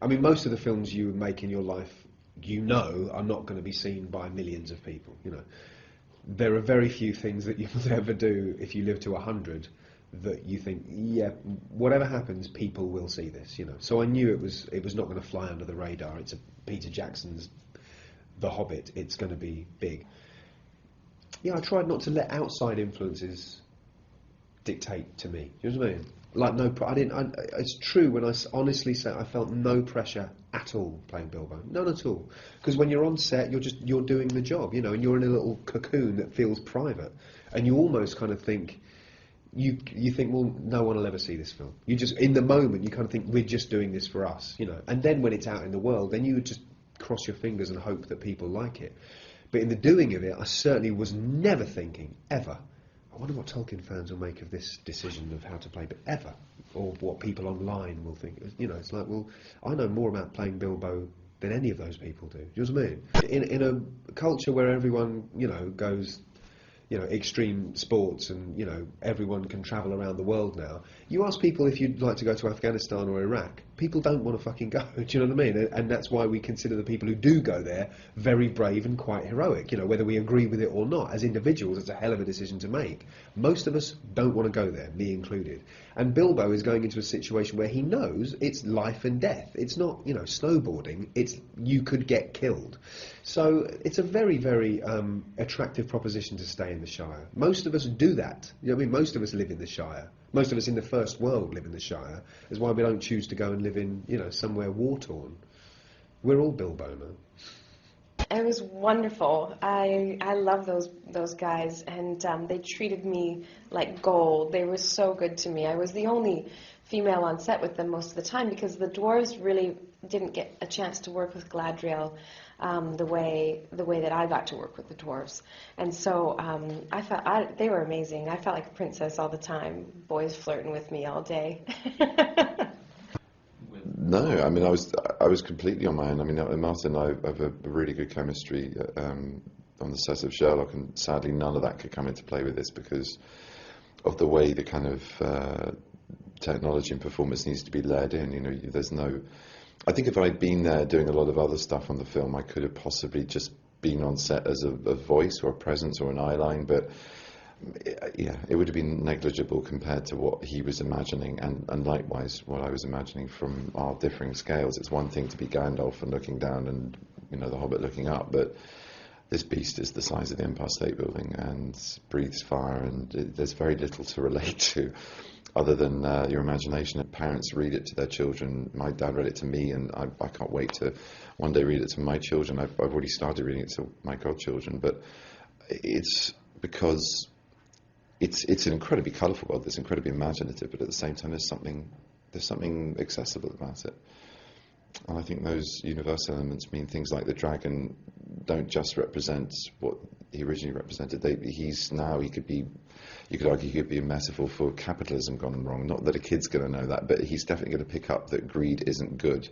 mean, most of the films you make in your life, are not going to be seen by millions of people. There are very few things that you will ever do if you live to 100 that you think, yeah, whatever happens, people will see this. So I knew it was not going to fly under the radar. It's a Peter Jackson's The Hobbit. It's going to be big. Yeah, I tried not to let outside influences dictate to me. Do you know what I mean? I didn't. It's true when I honestly say I felt no pressure at all playing Bilbo, none at all. Because when you're on set, you're doing the job, and you're in a little cocoon that feels private, and you almost kind of think, you think, well, no one will ever see this film. You just, in the moment, you kind of think we're just doing this for us, And then when it's out in the world, then you would just cross your fingers and hope that people like it. But in the doing of it, I certainly was never thinking ever, I wonder what Tolkien fans will make of this decision of how to play, but ever, or what people online will think. It's like, well, I know more about playing Bilbo than any of those people do. Do you know what I mean? In a culture where everyone, goes, extreme sports, and everyone can travel around the world now. You ask people if you'd like to go to Afghanistan or Iraq, people don't want to fucking go. Do you know what I mean? And that's why we consider the people who do go there very brave and quite heroic. Whether we agree with it or not, as individuals, it's a hell of a decision to make. Most of us don't want to go there, me included. And Bilbo is going into a situation where he knows it's life and death. It's not, snowboarding. It's you could get killed. So it's a very, very attractive proposition to stay in the Shire. Most of us do that. Most of us live in the Shire. Most of us in the first world live in the Shire. That's why we don't choose to go and live in, somewhere war-torn. We're all Bilbo now. It was wonderful. I love those guys, and they treated me like gold. They were so good to me. I was the only female on set with them most of the time because the dwarves really didn't get a chance to work with Galadriel the way that I got to work with the dwarves. And so I felt they were amazing. I felt like a princess all the time. Boys flirting with me all day. No, I mean, I was completely on my own. I mean, Martin and I have a really good chemistry on the set of Sherlock, and sadly none of that could come into play with this because of the way the kind of technology and performance needs to be led in. There's no... I think if I'd been there doing a lot of other stuff on the film, I could have possibly just been on set as a voice or a presence or an eyeline, but yeah, it would have been negligible compared to what he was imagining, and likewise what I was imagining from our differing scales. It's one thing to be Gandalf and looking down and, the Hobbit looking up, but this beast is the size of the Empire State Building and breathes fire, and there's very little to relate to other than your imagination. Parents read it to their children. My dad read it to me, and I can't wait to one day read it to my children. I've already started reading it to my godchildren, but it's because it's an incredibly colourful world. It's incredibly imaginative, but at the same time there's something accessible about it. And I think those universal elements mean things like the dragon don't just represent what he originally represented. You could argue he could be a metaphor for capitalism gone wrong. Not that a kid's going to know that, but he's definitely going to pick up that greed isn't good.